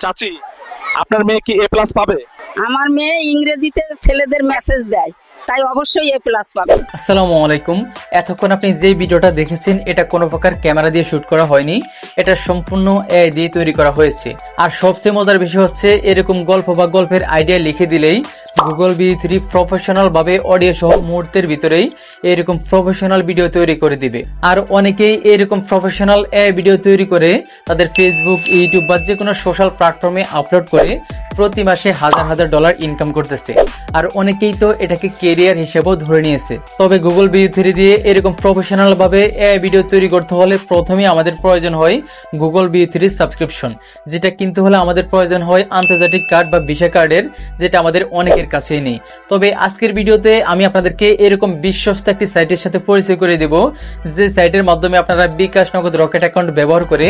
চাচি, আপনার মেয়ে কি এ প্লাস পাবে? আমার মেয়ে ইংরেজিতে ছেলেদের মেসেজ দেয়, তাই অবশ্যই এ প্লাস পাবে। আসসালামু আলাইকুম। এতক্ষণ আপনি যে ভিডিওটা দেখেছেন এটা কোনো প্রকার ক্যামেরা দিয়ে শুট করা হয়নি, এটা সম্পূর্ণ এআই দিয়ে তৈরি করা হয়েছে। আর সবচেয়ে মজার বিষয় হচ্ছে এরকম গল্প বা গল্পের আইডিয়া লিখে দিলেই গুগল V3 প্রফেশনাল ভাবে অডিও সহ মুহূর্তের ভিতরেই এরকম প্রফেশনাল ভিডিও তৈরি করে দিবে। আর অনেকেই এরকম প্রফেশনাল এআই ভিডিও তৈরি করে তাদের ফেসবুক, ইউটিউব বা যে কোনো সোশ্যাল প্ল্যাটফর্মে আপলোড করে প্রতি মাসে হাজার হাজার ডলার ইনকাম করতেছে। আর অনেকেই তো এটাকে কেরিয়ার হিসেবেও ধরে নিয়েছে। তবে গুগল V3 দিয়ে এরকম প্রফেশনাল ভাবে এআই ভিডিও তৈরি করতে হলে প্রথমেই আমাদের প্রয়োজন হয় গুগল V3 সাবস্ক্রিপশন, যেটা কিনতে হলে আমাদের প্রয়োজন হয় আন্তর্জাতিক কার্ড বা ভিসা কার্ডের, যেটা আমাদের অনেকের কাছেই নেই। তবে আজকের ভিডিওতে আমি আপনাদেরকে এরকম বিশ্বস্ত একটি সাইটের সাথে পরিচয় করে দেব, যে সাইটের মাধ্যমে আপনারা বিকাশ, নগদ, রকেট অ্যাকাউন্ট ব্যবহার করে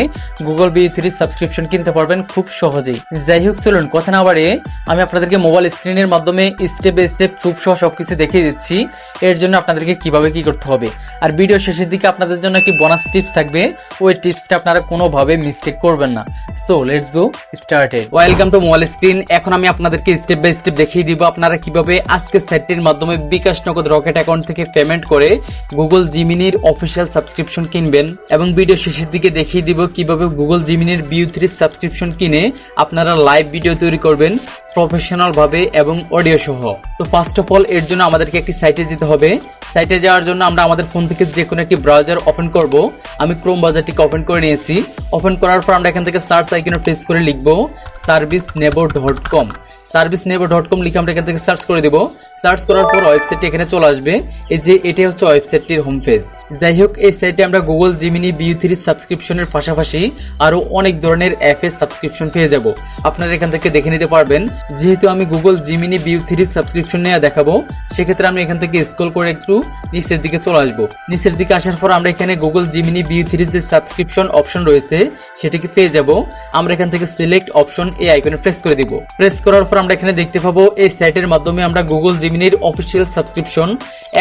গুগল V3 সাবস্ক্রিপশন কিনতে পারবেন খুব সহজেই। যাই হোক, চলুন কথা না বাড়িয়ে আমি আপনাদেরকে মোবাইল স্ক্রিনের মাধ্যমে স্টেপ বাই স্টেপ প্রুফ সহ সবকিছু দেখিয়ে দিচ্ছি এর জন্য আপনাদেরকে কিভাবে কি করতে হবে। আর ভিডিও শেষের দিকে আপনাদের জন্য একটি বোনাস টিপস থাকবে, ওই টিপসটা আপনারা কোনোভাবে মিস্টেক করবেন না। So let's go started. Welcome to mobile screen. এখন আমি আপনাদেরকে স্টেপ বাই স্টেপ দেখিয়ে দিব আপনারা কিভাবে আজকের সাইটটির মাধ্যমে বিকাশ, নগদ, রকেট অ্যাকাউন্ট থেকে পেমেন্ট করে গুগল জিমিনির অফিসিয়াল সাবস্ক্রিপশন কিনবেন। এবং ভিডিও শেষের দিকে দেখিয়ে দিব কিভাবে গুগল জিমিনির V3 সাবস্ক্রিপশন কিনে আপনারা লাইভ ভিডিও তৈরি করবেন প্রফেশনাল ভাবে এবং অডিও সহ। তো ফার্স্ট অফ অল এর জন্য আমাদেরকে একটি সাইটে যেতে হবে। সাইটে যাওয়ার জন্য আমরা আমাদের ফোন থেকে যে কোনো একটি ব্রাউজার ওপেন করব। আমি ক্রোম ব্রাউজারটিকে ওপেন করে নিয়েছি। ওপেন করার পর আমরা এখান থেকে সার্চ আইকনে প্রেস করে লিখব servicenevo.com। servicenevo.com লিখে আমরা এখান থেকে সার্চ করে দেব। সার্চ করার পর ওয়েবসাইটটি এখানে চলে আসবে। এই যে এটি হচ্ছে ওয়েবসাইটটির হোম পেজ। যাই হোক, এই সাইটে আমরা গুগল জিমিনি V3 সাবস্ক্রিপশনের পাশাপাশি আরো অনেক ধরনের অ্যাপের সাবস্ক্রিপশন পেয়ে যাব। আপনারা এখান থেকে দেখে নিতে পারবেন। যেহেতু আমি গুগল জিমিনি V3 সাবস্ক্রিপশন নিয়ে দেখাবো, সেক্ষেত্রে আমি এখান থেকে স্ক্রল করে একটু নিচের দিকে চলে আসবো। নিচের দিকে আসার পর আমরা এখানে গুগল জিমিনি V3 যে সাবস্ক্রিপশন অপশন রয়েছে সেটিকে পেয়ে যাব। আমরা এখান থেকে সিলেক্ট অপশন এই আইকনে প্রেস করে দিব। প্রেস করার পর আমরা এখানে দেখতে পাবো এই সাইটের মাধ্যমে আমরা গুগল জিমিনির অফিসিয়াল সাবস্ক্রিপশন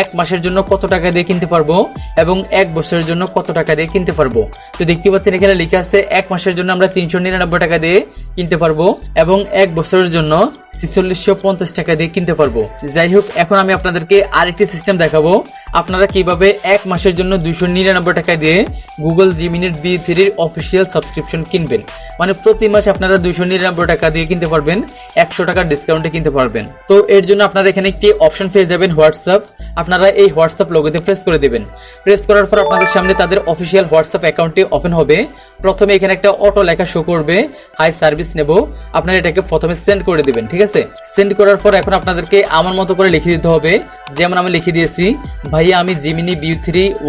1 মাসের জন্য কত টাকা দিয়ে কিনতে পারবো এবং 1 বছরের জন্য কত টাকা দিয়ে কিনতে পারবো। তো দেখতে পাচ্ছেন এখানে লেখা আছে 1 মাসের জন্য আমরা 399 টাকা দিয়ে কিনতে পারবো এবং 1 বছরের জন্য 4650 টাকা দিয়ে কিনতে পারবো। যাই হোক, এখন আমি আপনাদেরকে আরেকটি সিস্টেম দেখাবো আপনারা কিভাবে 1 মাসের জন্য 299 টাকা দিয়ে গুগল জিমিনির V3 অফিসিয়াল সাবস্ক্রিপশন কিনবেন। মানে প্রতি মাসে আপনারা 299 টাকা দিয়ে কিনতে পারবেন, 100 টাকা ডিসকাউন্টে কিনতে পারবেন। তো এর জন্য আপনারা এখানে একটি অপশন পেয়ে যাবেন হোয়াটসঅ্যাপ। আপনারা এই হোয়াটসঅ্যাপ লোগোতে প্রেস করে দেবেন। প্রেস করার পর আপনাদের সামনে তাদের অফিসিয়াল হোয়াটসঅ্যাপ অ্যাকাউন্টটি ওপেন হবে। প্রথমে এখানে একটা অটো লেখা শো করবে, হাই সার্ভিস নেব। আপনারা এটাকে প্রথমে সেন্ড করে দিবেন, ঠিক আছে? সেন্ড করার পর এখন আপনাদেরকে আমার মতো করে লিখে দিতে হবে। যেমন আমি লিখে দিয়েছি, ভাইয়া আমি জিমিনি V3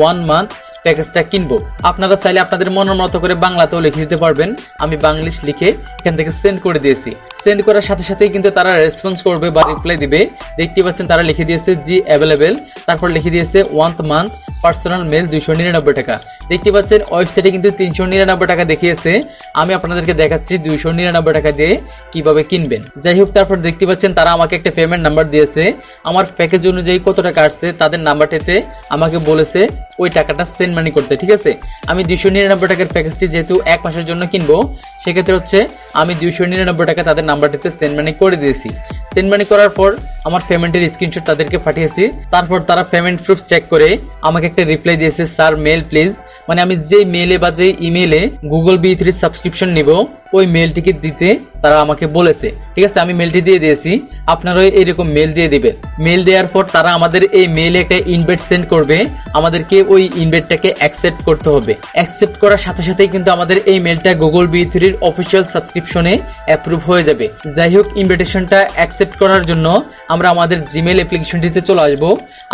1 মান্থ প্যাকেজটা কিনবো। আপনারা চাইলে আপনাদের মনের মতো করে বাংলাতেও লিখে দিতে পারবেন। আমি বাংলিশ লিখে এখান থেকে সেন্ড করে দিয়েছি। সেন্ড করার সাথে সাথেই কিন্তু তারা রেসপন্স করবে বা রিপ্লাই দিবে। দেখতে পাচ্ছেন তারা লিখে দিয়েছে জি অ্যাভেলেবেল, তারপর লিখে দিয়েছে 1 মান্থ পার্সোনাল মেল 299 টাকা। দেখতে পাচ্ছেন ওয়েবসাইটে কিন্তু 399 টাকা দেখিয়েছে। আমি আপনাদেরকে দেখাচ্ছি 299 টাকা দিয়ে কিভাবে কিনবেন। যাই হোক, তারপর দেখতে পাচ্ছেন তারা আমাকে একটা পেমেন্ট নাম্বার দিয়েছে। আমার প্যাকেজ অনুযায়ী কত টাকা আসছে তাদের নাম্বারটিতে আমাকে বলেছে ওই টাকাটা সেন্ড মানি করতে, ঠিক আছে? আমি 299 টাকার প্যাকেজটি যেহেতু 1 মাসের জন্য কিনবো, সেক্ষেত্রে হচ্ছে আমি 299 টাকা তাদের নাম্বারটিতে সেন্ড মানি করে দিয়েছি। সেন্ড মানি করার পর আমার পেমেন্টের স্ক্রিনশট তাদেরকে পাঠিয়েছি। তারপর তারা পেমেন্ট প্রুফ চেক করে আমাকে একটা রিপ্লাই দিয়েছে, স্যার মেল প্লিজ। মানে আমি যে মেলে বা যে ইমেলে গুগল V3 সাবস্ক্রিপশন নিব ওই মেলটিকে দিতে তারা আমাকে বলেছে, ঠিক আছে? আমি মেলটি দিয়ে দিয়েছি। আপনারাও এইরকম মেল দিয়ে দিবেন। মেল দেওয়ার পর তারা আমাদের এই মেলে একটা ইনভাইট সেন্ড করবে। আমাদেরকে ওই ইনভাইটটাকে অ্যাকসেপ্ট করতে হবে। অ্যাকসেপ্ট করার সাথে সাথেই কিন্তু আমাদের এই মেলটা গুগল V3 অফিসিয়াল সাবস্ক্রিপশনে অ্যাপ্রুভ হয়ে যাবে। যাই হোক, ইনভিটেশনটা অ্যাকসেপ্ট করার জন্য আমরা আমাদের জিমেল অ্যাপ্লিকেশনটিতে চলে আসবো।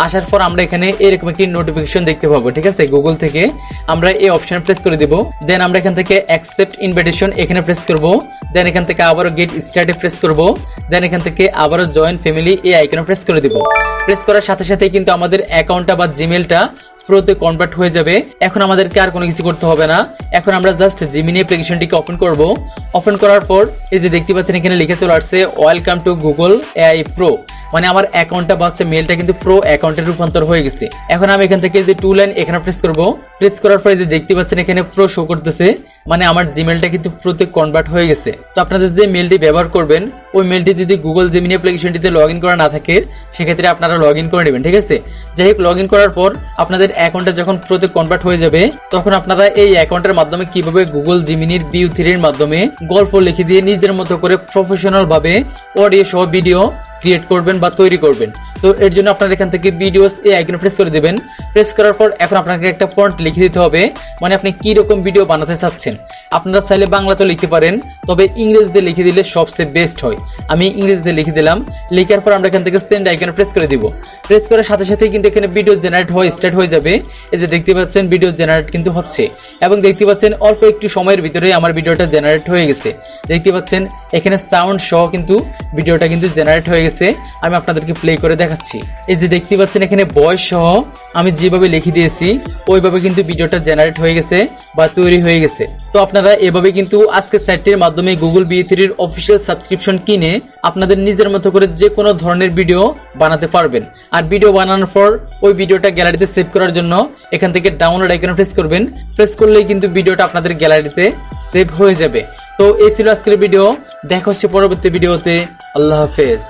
আসার পর আমরা এখানে এরকম একটি নোটিফিকেশন দেখতে পাবো, ঠিক আছে? গুগল থেকে আমরা এই অপশনে প্রেস করে দিব। দেন আমরা এখান থেকে অ্যাকসেপ্ট ইনভিটেশন এখানে প্রেস করব। দেন এখান থেকে আবারও গেট স্টার্টে প্রেস করব। দেন এখান থেকে আবারও জয়েন ফ্যামিলি এই আইকনে প্রেস করে দিব। প্রেস করার সাথে সাথে কিন্তু আমাদের অ্যাকাউন্টটা বা জিমেলটা প্রোতে কনভার্ট হয়ে যাবে। এখন আমাদেরকে আর কোনো কিছু করতে হবে না। এখন আমরা জাস্ট জিমিনি অ্যাপ্লিকেশনটিকে ওপেন করব। ওপেন করার পর এই যে দেখতে পাচ্ছেন এখানে লিখে চলে আসছে welcome to Google AI pro, মানে আমার অ্যাকাউন্টটা বা হচ্ছে মেলটা কিন্তু প্রো অ্যাকাউন্টে রূপান্তর হয়ে গেছে। এখন আমি এখান থেকে যে টু লাইন এখানে প্রেস করব। প্রেস করার পরে যে দেখতে পাচ্ছেন এখানে প্রো শো করতেছে, মানে আমার জিমেলটা কিন্তু প্রোতে কনভার্ট হয়ে গেছে। তো আপনাদের যে মেলটি ব্যবহার করবেন ওই মেলটি যদি গুগল জিমিনি অ্যাপ্লিকেশনটিতে লগ ইন করা না থাকে সেক্ষেত্রে আপনারা লগ ইন করে নেবেন, ঠিক আছে। যাই হোক, লগ ইন করার পর আপনাদের অ্যাকাউন্টটা যখন প্রোতে কনভার্ট হয়ে যাবে তখন আপনারা এই অ্যাকাউন্টের মাধ্যমে কিভাবে গুগল জিমিনির ভিউ 3 এর মাধ্যমে গল্প লিখে দিয়ে নিজের মতো করে প্রফেশনাল ভাবে অডিও সহ ভিডিও ক্রিয়েট করবেন বা তৈরি করবেন। তো এর জন্য আপনারা এখান থেকে ভিডিওস এই আইকনে প্রেস করে দেবেন। প্রেস করার পর এখন আপনাকে একটা ফন্ট লিখে দিতে হবে, মানে আপনি কি রকম ভিডিও বানাতে চাচ্ছেন। আপনারা চাইলে বাংলাতেও লিখতে পারেন, তবে ইংরেজিতে লিখে দিলে সবচেয়ে বেস্ট হয়। আমি ইংরেজিতে লিখে দিলাম। লিখার পর আমরা এখান থেকে সেন্ড আইকনে প্রেস করে দিব। প্রেস করার সাথে সাথে কিন্তু এখানে ভিডিও জেনারেট হয়ে স্টার্ট হয়ে যাবে। এই যে দেখতে পাচ্ছেন ভিডিও জেনারেট কিন্তু হচ্ছে, এবং দেখতে পাচ্ছেন অল্প একটু সময়ের ভিতরে আমার ভিডিওটা জেনারেট হয়ে গেছে। দেখতে পাচ্ছেন এখানে সাউন্ড সহ কিন্তু ভিডিওটা কিন্তু জেনারেট হয়ে গেছে। আমি আপনাদেরকে প্লে করে দেখাচ্ছি। এই যে দেখতে পাচ্ছেন এখানে ভয়েস সহ আমি যেভাবে লিখে দিয়েছি ওইভাবে কিন্তু ভিডিওটা জেনারেট হয়ে গেছে বা তৈরি হয়ে গেছে। তো আপনারা এভাবে কিন্তু আজকের সাইটটির মাধ্যমে গুগল বি3 এর অফিসিয়াল সাবস্ক্রিপশন কিনে আপনাদের নিজের মতো করে যে কোনো ধরনের ভিডিও বানাতে পারবেন। আর ভিডিও বানানোর পর ওই ভিডিওটা গ্যালারিতে সেভ করার জন্য এখান থেকে ডাউনলোড আইকনে প্রেস করবেন। প্রেস করলেই কিন্তু ভিডিওটা আপনাদের গ্যালারিতে সেভ হয়ে যাবে। তো এই ছিল আজকের ভিডিও। দেখা হচ্ছে পরবর্তী ভিডিওতে। আল্লাহ হাফেজ।